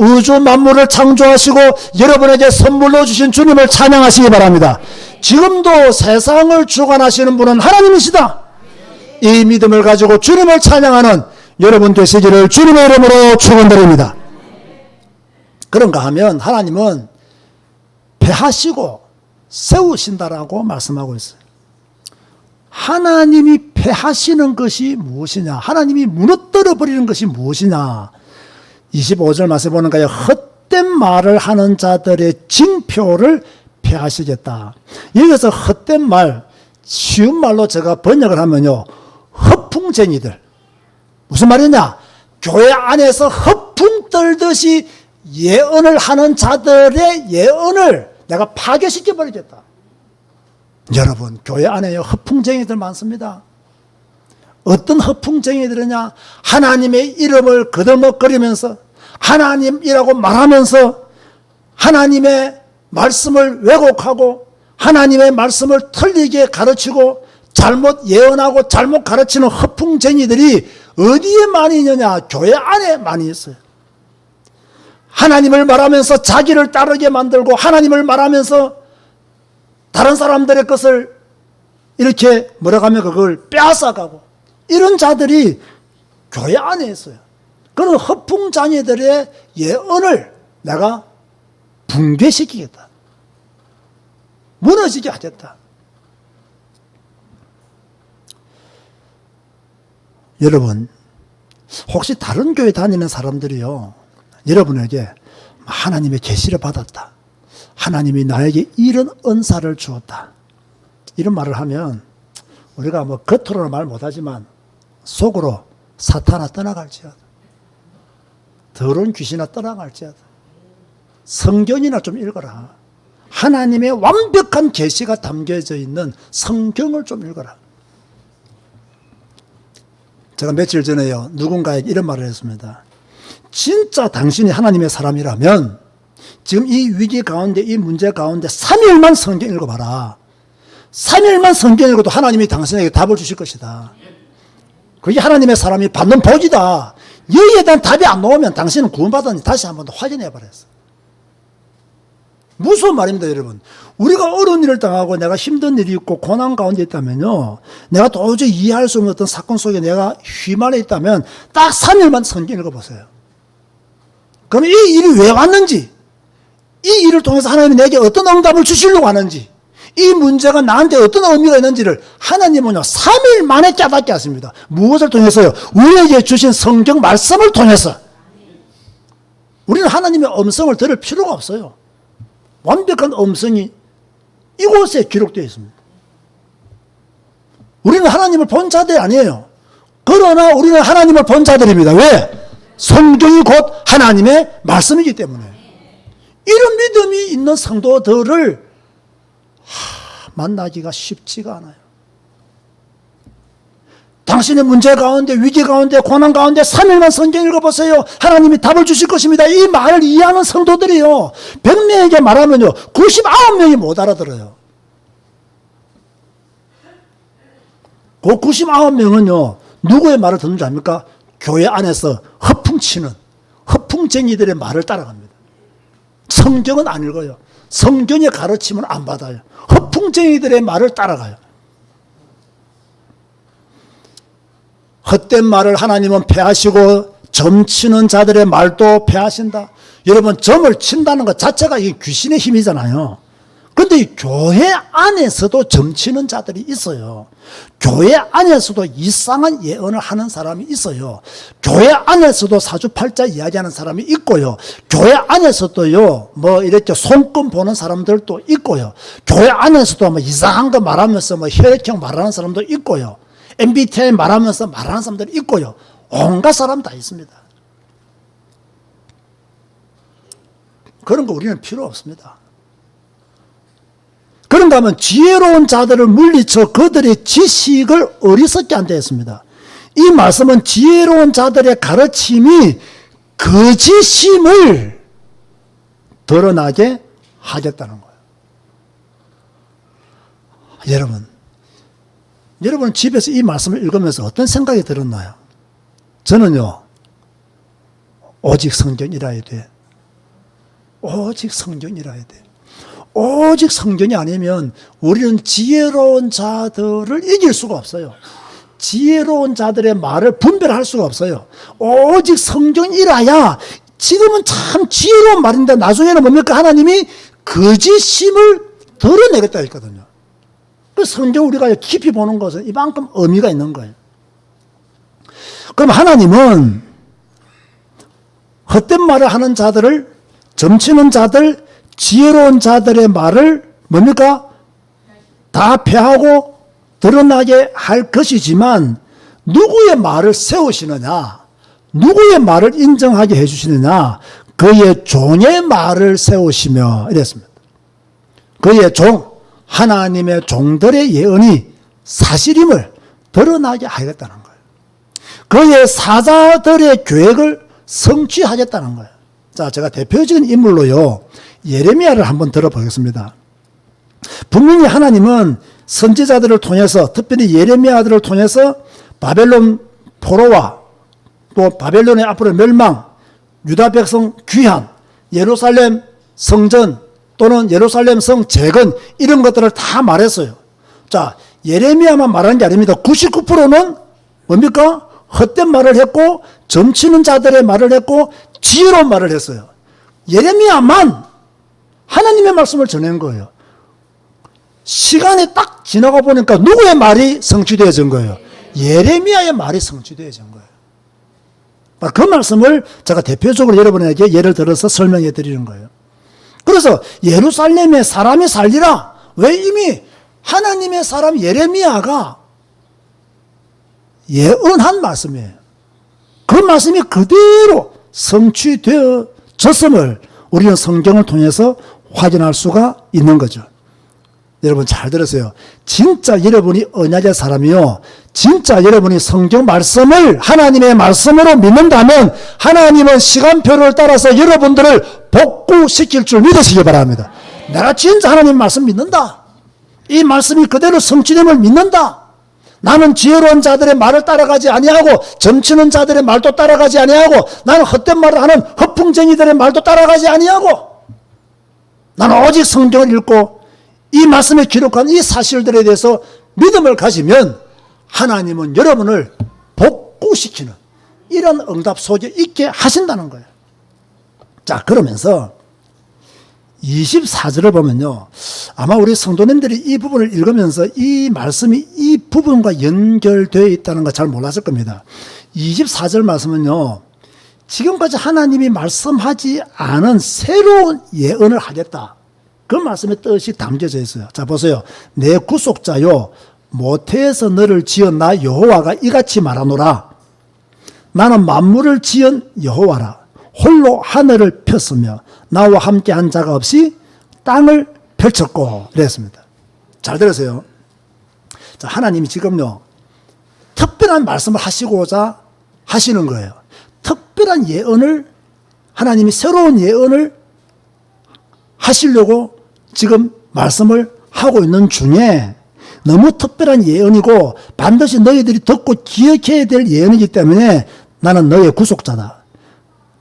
우주 만물을 창조하시고 여러분에게 선물로 주신 주님을 찬양하시기 바랍니다. 지금도 세상을 주관하시는 분은 하나님이시다. 이 믿음을 가지고 주님을 찬양하는 여러분 되시기를 주님의 이름으로 축원드립니다. 그런가 하면 하나님은 패하시고 세우신다라고 말씀하고 있어요. 하나님이 패하시는 것이 무엇이냐? 하나님이 무너뜨려 버리는 것이 무엇이냐? 25절 말씀 보는 거예요. 헛된 말을 하는 자들의 징표를 패하시겠다. 여기서 헛된 말, 쉬운 말로 제가 번역을 하면요, 허풍쟁이들. 무슨 말이냐? 교회 안에서 허풍 떨듯이 예언을 하는 자들의 예언을 내가 파괴시켜 버리겠다. 여러분, 교회 안에요, 허풍쟁이들 많습니다. 어떤 허풍쟁이들이냐? 하나님의 이름을 거들먹거리면서 하나님이라고 말하면서 하나님의 말씀을 왜곡하고 하나님의 말씀을 틀리게 가르치고 잘못 예언하고 잘못 가르치는 허풍쟁이들이 어디에 많이 있느냐? 교회 안에 많이 있어요. 하나님을 말하면서 자기를 따르게 만들고 하나님을 말하면서 다른 사람들의 것을 이렇게 뭐라고 하면 그걸 빼앗아가고 이런 자들이 교회 안에 있어요. 그런 허풍장애들의 예언을 내가 붕괴시키겠다. 무너지게 하겠다. 여러분, 혹시 다른 교회 다니는 사람들이요, 여러분에게 하나님의 계시를 받았다, 하나님이 나에게 이런 은사를 주었다, 이런 말을 하면 우리가 뭐 겉으로는 말 못하지만 속으로 사탄아 떠나갈지어다, 더러운 귀신아 떠나갈지어다, 성경이나 좀 읽어라. 하나님의 완벽한 계시가 담겨져 있는 성경을 좀 읽어라. 제가 며칠 전에요, 누군가에게 이런 말을 했습니다. 진짜 당신이 하나님의 사람이라면 지금 이 위기 가운데, 이 문제 가운데 3일만 성경 읽어봐라. 3일만 성경 읽어도 하나님이 당신에게 답을 주실 것이다. 그게 하나님의 사람이 받는 복이다. 여기에 대한 답이 안 나오면 당신은 구원받았는지 다시 한 번 더 확인해 버렸어. 무서운 말입니다, 여러분. 우리가 어려운 일을 당하고 내가 힘든 일이 있고 고난 가운데 있다면요, 내가 도저히 이해할 수 없는 어떤 사건 속에 내가 휘말려 있다면 딱 3일만 성경 읽어보세요. 그럼 이 일이 왜 왔는지, 이 일을 통해서 하나님이 내게 어떤 응답을 주시려고 하는지, 이 문제가 나한테 어떤 의미가 있는지를 하나님은요 3일 만에 깨닫게 하십니다. 무엇을 통해서요? 우리에게 주신 성경 말씀을 통해서. 우리는 하나님의 음성을 들을 필요가 없어요. 완벽한 음성이 이곳에 기록되어 있습니다. 우리는 하나님을 본 자들이 아니에요. 그러나 우리는 하나님을 본 자들입니다. 왜? 성경이 곧 하나님의 말씀이기 때문에. 이런 믿음이 있는 성도들을 만나기가 쉽지가 않아요. 당신의 문제 가운데, 위기 가운데, 고난 가운데 3일만 성경 읽어보세요. 하나님이 답을 주실 것입니다. 이 말을 이해하는 성도들이요, 100명에게 말하면요 99명이 못 알아들어요. 그 99명은요 누구의 말을 듣는지 압니까? 교회 안에서 허풍치는 허풍쟁이들의 말을 따라갑니다. 성경은 안 읽어요. 성경의 가르침은 안 받아요. 허풍쟁이들의 말을 따라가요. 헛된 말을 하나님은 패하시고 점치는 자들의 말도 패하신다. 여러분, 점을 친다는 것 자체가 이게 귀신의 힘이잖아요. 그런데 이 교회 안에서도 점치는 자들이 있어요. 교회 안에서도 이상한 예언을 하는 사람이 있어요. 교회 안에서도 사주팔자 이야기하는 사람이 있고요. 교회 안에서도요 뭐 이렇게 손금 보는 사람들도 있고요. 교회 안에서도 뭐 이상한 거 말하면서 뭐 혈액형 말하는 사람도 있고요. MBTI 말하면서 말하는 사람들이 있고요. 온갖 사람 다 있습니다. 그런 거 우리는 필요 없습니다. 그런가 하면 지혜로운 자들을 물리쳐 그들의 지식을 어리석게 한다 했습니다. 이 말씀은 지혜로운 자들의 가르침이 거짓임을 드러나게 하겠다는 거예요. 여러분 집에서 이 말씀을 읽으면서 어떤 생각이 들었나요? 저는요, 오직 성경이라야 돼. 오직 성경이라야 돼. 오직 성경이 아니면 우리는 지혜로운 자들을 이길 수가 없어요. 지혜로운 자들의 말을 분별할 수가 없어요. 오직 성경이라야, 지금은 참 지혜로운 말인데 나중에는 뭡니까? 하나님이 거짓임을 드러내겠다 했거든요. 그 성경 우리가 깊이 보는 것은 이만큼 의미가 있는 거예요. 그럼 하나님은 헛된 말을 하는 자들을, 점치는 자들, 지혜로운 자들의 말을 뭡니까? 다 패하고 드러나게 할 것이지만 누구의 말을 세우시느냐, 누구의 말을 인정하게 해주시느냐, 그의 종의 말을 세우시며 이랬습니다. 그의 종, 하나님의 종들의 예언이 사실임을 드러나게 하겠다는 거예요. 그의 사자들의 계획을 성취하겠다는 거예요. 자, 제가 대표적인 인물로요 예레미야를 한번 들어보겠습니다. 분명히 하나님은 선지자들을 통해서, 특별히 예레미야들을 통해서 바벨론 포로와 또 바벨론의 앞으로 멸망, 유다 백성 귀환, 예루살렘 성전 또는 예루살렘 성 재건, 이런 것들을 다 말했어요. 자, 예레미야만 말하는 게 아닙니다. 99%는 뭡니까? 헛된 말을 했고, 점치는 자들의 말을 했고, 지혜로운 말을 했어요. 예레미야만 하나님의 말씀을 전한 거예요. 시간이 딱 지나가 보니까 누구의 말이 성취되어진 거예요? 예레미야의 말이 성취되어진 거예요. 그 말씀을 제가 대표적으로 여러분에게 예를 들어서 설명해 드리는 거예요. 그래서 예루살렘에 사람이 살리라. 왜? 이미 하나님의 사람 예레미야가 예언한 말씀이에요. 그 말씀이 그대로 성취되어졌음을 우리는 성경을 통해서 확인할 수가 있는 거죠. 여러분 잘 들으세요. 진짜 여러분이 언약의 사람이요, 진짜 여러분이 성경 말씀을 하나님의 말씀으로 믿는다면 하나님은 시간표를 따라서 여러분들을 복구시킬 줄 믿으시기 바랍니다. 내가 진짜 하나님 말씀 믿는다, 이 말씀이 그대로 성취됨을 믿는다, 나는 지혜로운 자들의 말을 따라가지 아니하고 점치는 자들의 말도 따라가지 아니하고 나는 헛된 말을 하는 허풍쟁이들의 말도 따라가지 아니하고 나는 오직 성경을 읽고 이 말씀에 기록한 이 사실들에 대해서 믿음을 가지면 하나님은 여러분을 복구시키는 이런 응답 속에 있게 하신다는 거예요. 자, 그러면서 24절을 보면요, 아마 우리 성도님들이 이 부분을 읽으면서 이 말씀이 이 부분과 연결되어 있다는 걸 잘 몰랐을 겁니다. 24절 말씀은요, 지금까지 하나님이 말씀하지 않은 새로운 예언을 하겠다, 그 말씀의 뜻이 담겨져 있어요. 자, 보세요. 내 구속자요, 모태에서 너를 지은 나 여호와가 이같이 말하노라. 나는 만물을 지은 여호와라. 홀로 하늘을 폈으며 나와 함께한 자가 없이 땅을 펼쳤고, 그랬습니다. 잘 들으세요. 자, 하나님이 지금요, 특별한 말씀을 하시고자 하시는 거예요. 특별한 예언을, 하나님이 새로운 예언을 하시려고 지금 말씀을 하고 있는 중에 너무 특별한 예언이고 반드시 너희들이 듣고 기억해야 될 예언이기 때문에 나는 너의 구속자다,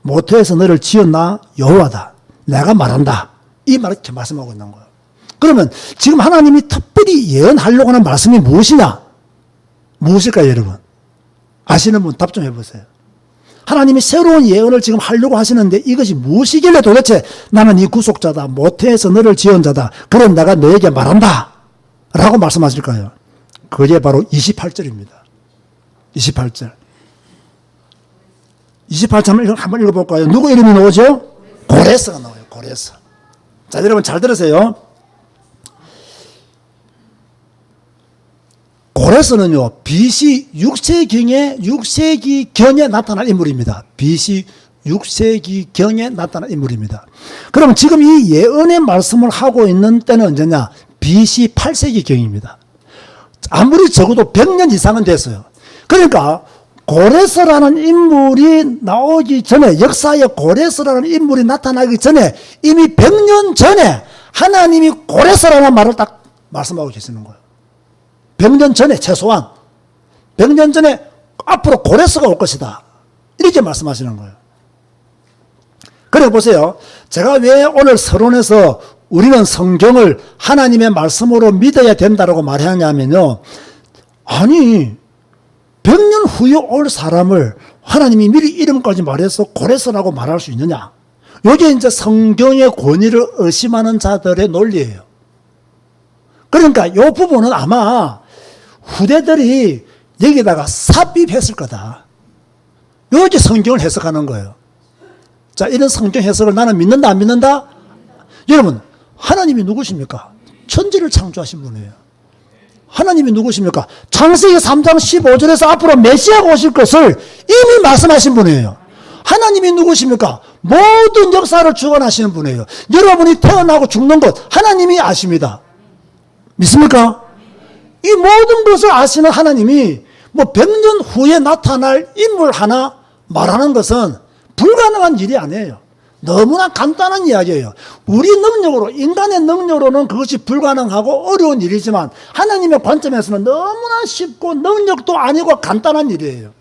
모태에서 너를 지은 나 여호와다, 내가 말한다, 이 말을 이렇게 말씀하고 있는 거예요. 그러면 지금 하나님이 특별히 예언하려고 하는 말씀이 무엇이냐? 무엇일까요, 여러분? 아시는 분 답 좀 해보세요. 하나님이 새로운 예언을 지금 하려고 하시는데 이것이 무엇이길래 도대체 나는 이 구속자다, 모태에서 너를 지은 자다, 그럼 내가 너에게 말한다 라고 말씀하실까요? 그게 바로 28절입니다. 28절. 28절 한번 읽어볼까요? 누구 이름이 나오죠? 고레스가 나와요. 고레스. 자, 여러분 잘 들으세요. 고레스는요, BC 6세기경에 나타난 인물입니다. BC 6세기경에 나타난 인물입니다. 그럼 지금 이 예언의 말씀을 하고 있는 때는 언제냐? BC 8세기경입니다. 아무리 적어도 100년 이상은 됐어요. 그러니까 고레스라는 인물이 나오기 전에, 역사에 고레스라는 인물이 나타나기 전에 이미 100년 전에 하나님이 고레스라는 말을 딱 말씀하고 계시는 거예요. 100년 전에, 최소한 100년 전에 앞으로 고레스가 올 것이다, 이렇게 말씀하시는 거예요. 그래 보세요. 제가 왜 오늘 서론에서 우리는 성경을 하나님의 말씀으로 믿어야 된다고 말하냐면요, 아니 100년 후에 올 사람을 하나님이 미리 이름까지 말해서 고레스라고 말할 수 있느냐? 이게 이제 성경의 권위를 의심하는 자들의 논리예요. 그러니까 이 부분은 아마 후대들이 여기다가 삽입했을 거다, 이렇게 성경을 해석하는 거예요. 자, 이런 성경 해석을 나는 믿는다, 안 믿는다? 여러분, 하나님이 누구십니까? 천지를 창조하신 분이에요. 하나님이 누구십니까? 창세기 3장 15절에서 앞으로 메시아가 오실 것을 이미 말씀하신 분이에요. 하나님이 누구십니까? 모든 역사를 주관하시는 분이에요. 여러분이 태어나고 죽는 것 하나님이 아십니다. 믿습니까? 이 모든 것을 아시는 하나님이 뭐 100년 후에 나타날 인물 하나 말하는 것은 불가능한 일이 아니에요. 너무나 간단한 이야기예요. 우리 능력으로, 인간의 능력으로는 그것이 불가능하고 어려운 일이지만 하나님의 관점에서는 너무나 쉽고 능력도 아니고 간단한 일이에요.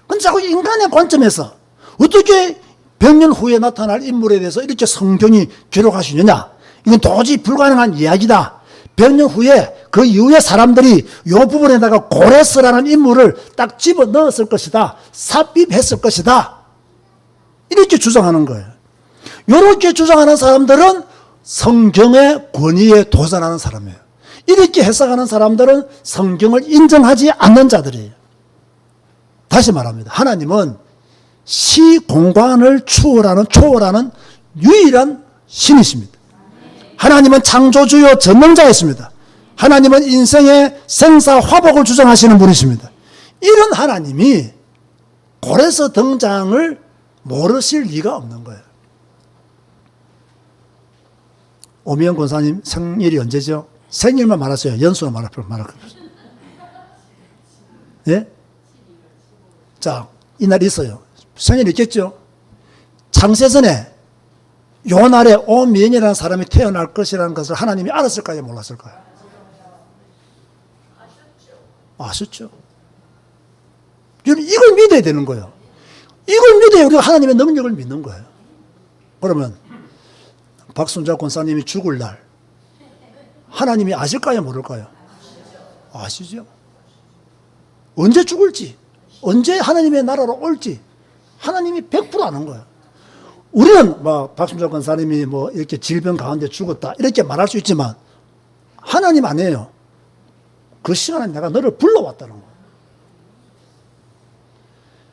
근데 자꾸 인간의 관점에서 어떻게 100년 후에 나타날 인물에 대해서 이렇게 성경이 기록할 수 있느냐? 이건 도저히 불가능한 이야기다. 100년 후에 그 이후의 사람들이 이 부분에다가 고레스라는 인물을 딱 집어 넣었을 것이다, 삽입했을 것이다, 이렇게 주장하는 거예요. 이렇게 주장하는 사람들은 성경의 권위에 도전하는 사람이에요. 이렇게 해석하는 사람들은 성경을 인정하지 않는 자들이에요. 다시 말합니다. 하나님은 시공간을 초월하는 유일한 신이십니다. 하나님은 창조주요 전능자이십니다. 하나님은 인생의 생사화복을 주장하시는 분이십니다. 이런 하나님이 고레스 등장을 모르실 리가 없는 거예요. 오미영 권사님 생일이 언제죠? 생일만 말하세요. 연수는 말할 필요 없어요. 예? 자, 이날이 있어요. 생일이 있겠죠? 창세전에 요 날에 오면이라는 사람이 태어날 것이라는 것을 하나님이 알았을까요? 몰랐을까요? 아셨죠? 이걸 믿어야 되는 거예요. 이걸 믿어야 우리가 하나님의 능력을 믿는 거예요. 그러면 박순자 권사님이 죽을 날 하나님이 아실까요? 모를까요? 아시죠? 언제 죽을지, 언제 하나님의 나라로 올지 하나님이 100% 아는 거예요. 우리는 박순자 권사님이 이렇게 질병 가운데 죽었다 이렇게 말할 수 있지만 하나님 아니에요. 그 시간에 내가 너를 불러왔다는 거예요.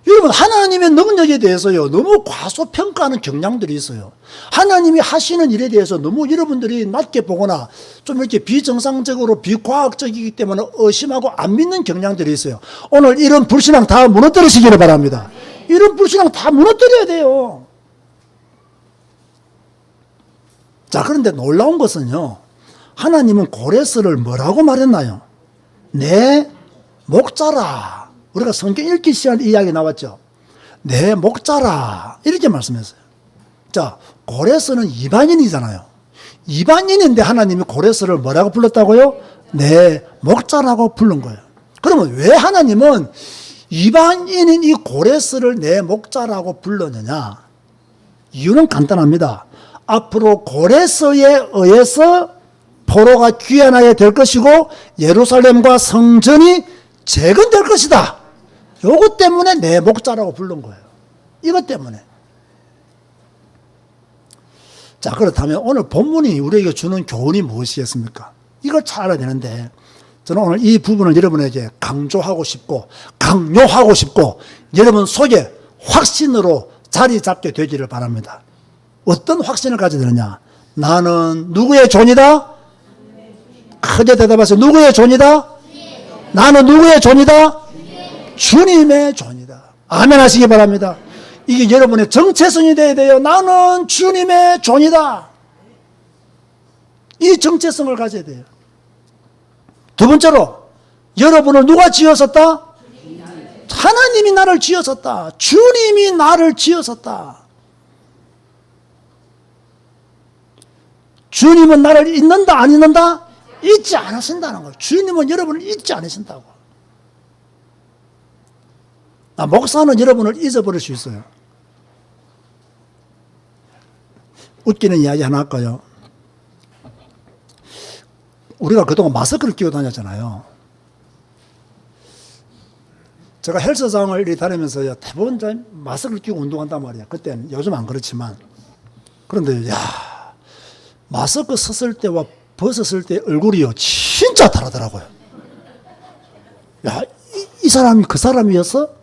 여러분, 하나님의 능력에 대해서요, 너무 과소평가하는 경향들이 있어요. 하나님이 하시는 일에 대해서 너무 여러분들이 낮게 보거나 좀 이렇게 비정상적으로 비과학적이기 때문에 의심하고 안 믿는 경향들이 있어요. 오늘 이런 불신앙 다 무너뜨리시기를 바랍니다. 이런 불신앙 다 무너뜨려야 돼요. 자, 그런데 놀라운 것은요, 하나님은 고레스를 뭐라고 말했나요? 내 목자라. 우리가 성경 읽기 시작할 이야기 나왔죠. 내 목자라 이렇게 말씀했어요. 자, 고레스는 이방인이잖아요. 이방인인데 하나님이 고레스를 뭐라고 불렀다고요? 내 목자라고 부른 거예요. 그러면 왜 하나님은 이방인인 이 고레스를 내 목자라고 불렀느냐? 이유는 간단합니다. 앞으로 고레스에 의해서 포로가 귀환하게 될 것이고 예루살렘과 성전이 재건될 것이다. 요것 때문에 내 목자라고 부른 거예요. 이것 때문에. 자, 그렇다면 오늘 본문이 우리에게 주는 교훈이 무엇이겠습니까? 이걸 잘 알아야 되는데 저는 오늘 이 부분을 여러분에게 강조하고 싶고 강요하고 싶고 여러분 속에 확신으로 자리 잡게 되기를 바랍니다. 어떤 확신을 가져야 되느냐? 나는 누구의 존이다? 크게 대답하세요. 누구의 존이다? 나는 누구의 존이다? 주님의 존이다. 아멘 하시기 바랍니다. 이게 여러분의 정체성이 되어야 돼요. 나는 주님의 존이다. 이 정체성을 가져야 돼요. 두 번째로, 여러분을 누가 지었었다? 하나님이 나를 지었었다. 주님이 나를 지었었다. 주님은 나를 잊는다, 안 잊는다? 잊지 않으신다는 거예요. 주님은 여러분을 잊지 않으신다고. 목사는 여러분을 잊어버릴 수 있어요. 웃기는 이야기 하나 할까요? 우리가 그동안 마스크를 끼고 다녔잖아요. 제가 헬스장을 이렇게 다니면서 대부분 마스크를 끼고 운동한단 말이야. 그때는, 요즘 안 그렇지만. 그런데 마스크 썼을 때와 벗었을 때 얼굴이요 진짜 다르더라고요. 이 사람이 그 사람이었어?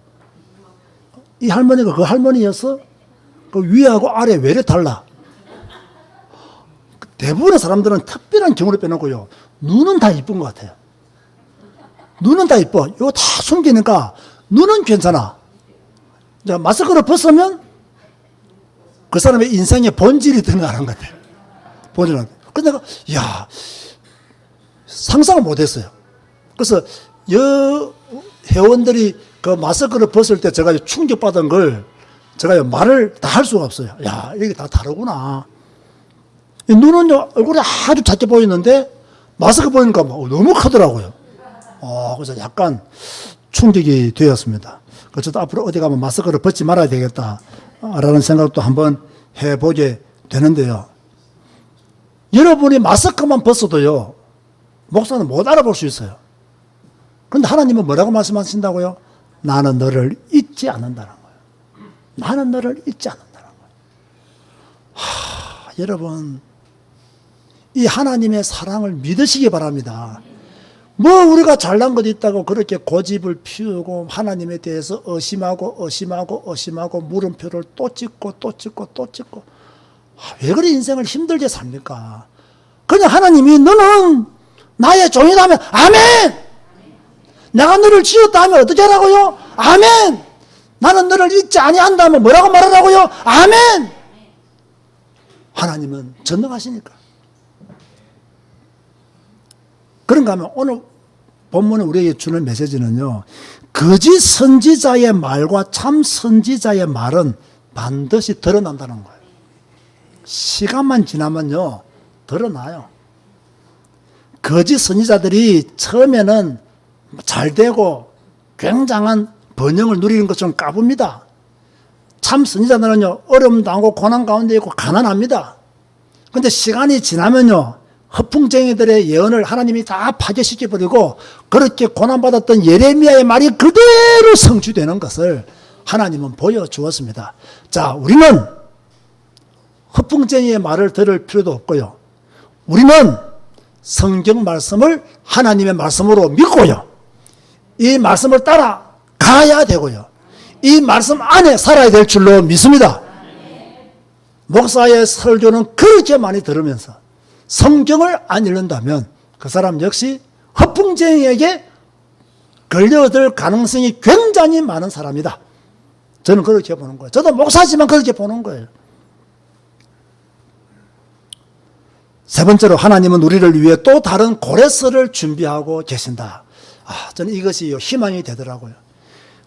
이 할머니가 그 할머니였어? 그 위하고 아래 왜 이래 달라? 대부분의 사람들은 특별한 경우를 빼놓고요, 눈은 다 이쁜 것 같아요. 눈은 다 이뻐. 이거 다 숨기니까 눈은 괜찮아. 이제 마스크를 벗으면 그 사람의 인생의 본질이 드러나는 것 같아요. 본질은. 근데 내가 상상을 못했어요. 그래서 회원들이 그 마스크를 벗을 때 제가 충격받은 걸 제가 말을 다 할 수가 없어요. 이게 다 다르구나. 눈은 얼굴이 아주 작게 보이는데 마스크 보니까 너무 크더라고요. 그래서 약간 충격이 되었습니다. 그래서 앞으로 어디 가면 마스크를 벗지 말아야 되겠다라는 생각도 한번 해보게 되는데요. 여러분이 마스크만 벗어도요, 목사는 못 알아볼 수 있어요. 그런데 하나님은 뭐라고 말씀하신다고요? 나는 너를 잊지 않는다는 거예요. 나는 너를 잊지 않는다는 거예요. 여러분, 이 하나님의 사랑을 믿으시기 바랍니다. 우리가 잘난 것 있다고 그렇게 고집을 피우고 하나님에 대해서 의심하고 물음표를 또 찍고 왜 그리 인생을 힘들게 삽니까? 그냥 하나님이 너는 나의 종이다 하면 아멘! 내가 너를 지었다 하면 어떻게 하라고요? 아멘! 나는 너를 잊지 아니한다 하면 뭐라고 말하라고요? 아멘! 하나님은 전능하시니까. 그런가 하면 오늘 본문에 우리에게 주는 메시지는요, 거짓 선지자의 말과 참 선지자의 말은 반드시 드러난다는 거예요. 시간만 지나면요, 드러나요. 거짓 선지자들이 처음에는 잘 되고 굉장한 번영을 누리는 것처럼 까붑니다. 참 선지자들은요, 어려움 당하고 고난 가운데 있고 가난합니다. 그런데 시간이 지나면요, 허풍쟁이들의 예언을 하나님이 다 파괴시켜버리고 그렇게 고난받았던 예레미야의 말이 그대로 성취되는 것을 하나님은 보여주었습니다. 자, 우리는 허풍쟁이의 말을 들을 필요도 없고요. 우리는 성경 말씀을 하나님의 말씀으로 믿고요. 이 말씀을 따라가야 되고요. 이 말씀 안에 살아야 될 줄로 믿습니다. 목사의 설교는 그렇게 많이 들으면서 성경을 안 읽는다면 그 사람 역시 허풍쟁이에게 걸려들 가능성이 굉장히 많은 사람이다. 저는 그렇게 보는 거예요. 저도 목사지만 그렇게 보는 거예요. 세 번째로 하나님은 우리를 위해 또 다른 고레스를 준비하고 계신다. 저는 이것이 희망이 되더라고요.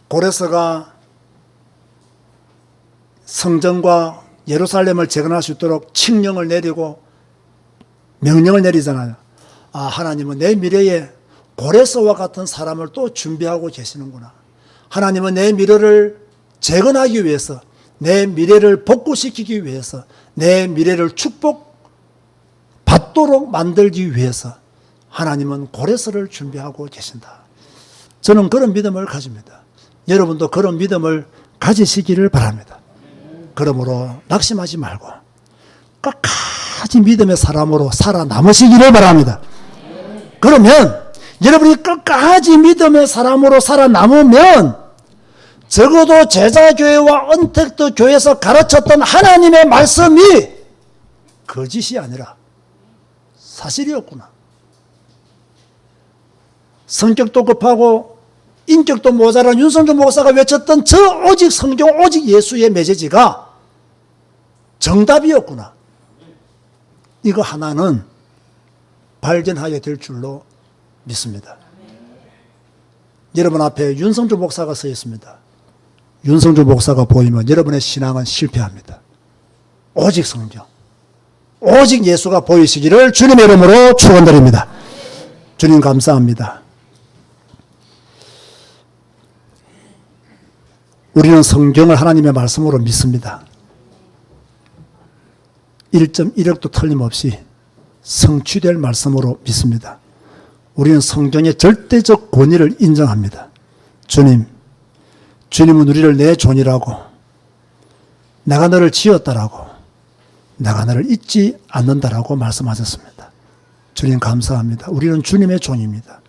고레스가 성전과 예루살렘을 재건할 수 있도록 칙령을 내리고 명령을 내리잖아요. 하나님은 내 미래에 고레스와 같은 사람을 또 준비하고 계시는구나. 하나님은 내 미래를 재건하기 위해서, 내 미래를 복구시키기 위해서, 내 미래를 축복받도록 만들기 위해서 하나님은 고레스를 준비하고 계신다. 저는 그런 믿음을 가집니다. 여러분도 그런 믿음을 가지시기를 바랍니다. 그러므로 낙심하지 말고 끝까지 믿음의 사람으로 살아남으시기를 바랍니다. 그러면 여러분이 끝까지 믿음의 사람으로 살아남으면 적어도 제자교회와 언택트 교회에서 가르쳤던 하나님의 말씀이 거짓이 아니라 사실이었구나. 성격도 급하고 인격도 모자란 윤성준 목사가 외쳤던 저 오직 성경 오직 예수의 메시지가 정답이었구나. 이거 하나는 발견하게 될 줄로 믿습니다. 여러분 앞에 윤성준 목사가 서 있습니다. 윤성준 목사가 보이면 여러분의 신앙은 실패합니다. 오직 성경, 오직 예수가 보이시기를 주님의 이름으로 축원드립니다. 주님 감사합니다. 우리는 성경을 하나님의 말씀으로 믿습니다. 1.1억도 틀림없이 성취될 말씀으로 믿습니다. 우리는 성경의 절대적 권위를 인정합니다. 주님은 우리를 내 존이라고, 내가 너를 지었다라고, 내가 너를 잊지 않는다라고 말씀하셨습니다. 주님 감사합니다. 우리는 주님의 존입니다.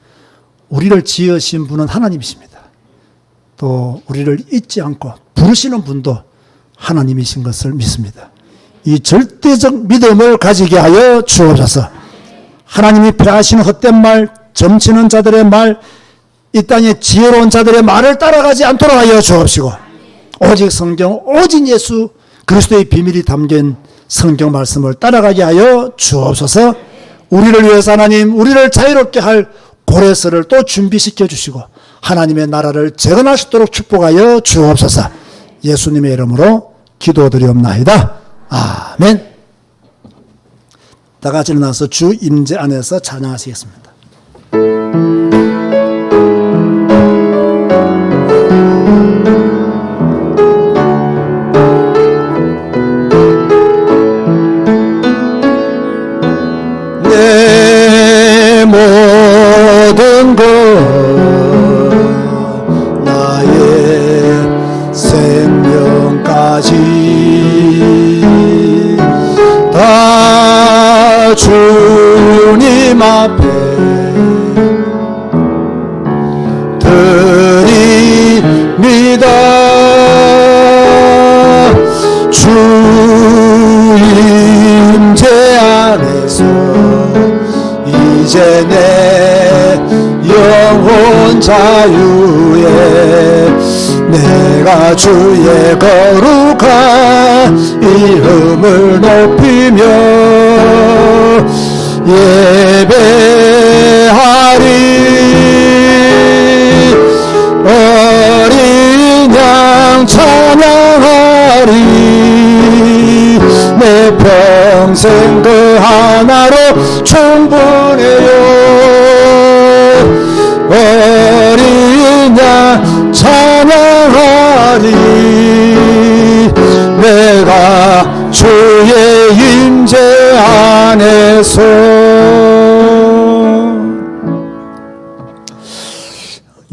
우리를 지으신 분은 하나님이십니다. 또 우리를 잊지 않고 부르시는 분도 하나님이신 것을 믿습니다. 이 절대적 믿음을 가지게 하여 주옵소서. 하나님이 폐하시는 헛된 말, 점치는 자들의 말, 이 땅의 지혜로운 자들의 말을 따라가지 않도록 하여 주옵시고, 오직 성경, 오직 예수 그리스도의 비밀이 담긴 성경 말씀을 따라가게 하여 주옵소서. 우리를 위해서 하나님, 우리를 자유롭게 할 고레스를 또 준비시켜 주시고 하나님의 나라를 재건하시도록 축복하여 주옵소서. 예수님의 이름으로 기도드리옵나이다. 아멘. 다 같이 일어나서 주 임재 안에서 찬양하시겠습니다. 내 모든 것 나의 생명까지 다 주님 앞에 드립니다. 주 임재 안에서 이제 내 영혼 자유에 내가 주의 거룩한 이름을 높이며 예배하리 어린 양 찬양하리 내 평생 그 하나로 충분해요 어린 양 찬양하리 내가 주의 임재 안에서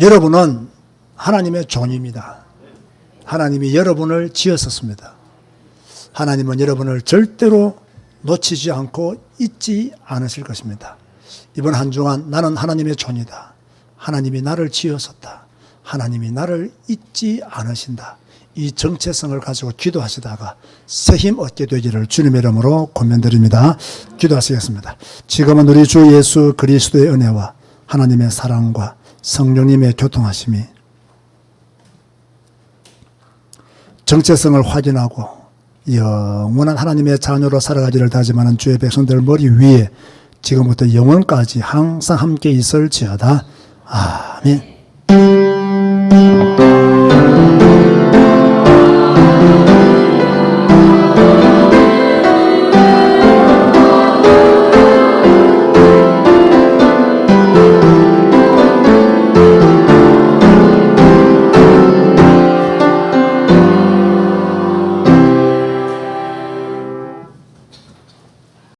여러분은 하나님의 종입니다. 하나님이 여러분을 지었었습니다. 하나님은 여러분을 절대로 놓치지 않고 잊지 않으실 것입니다. 이번 한 주간 나는 하나님의 종이다. 하나님이 나를 지었었다. 하나님이 나를 잊지 않으신다. 이 정체성을 가지고 기도하시다가 새 힘 얻게 되기를 주님의 이름으로 권면드립니다. 기도하시겠습니다. 지금은 우리 주 예수 그리스도의 은혜와 하나님의 사랑과 성령님의 교통하심이 정체성을 확인하고 영원한 하나님의 자녀로 살아가기를 다짐하는 주의 백성들 머리 위에 지금부터 영원까지 항상 함께 있을지어다. 아멘.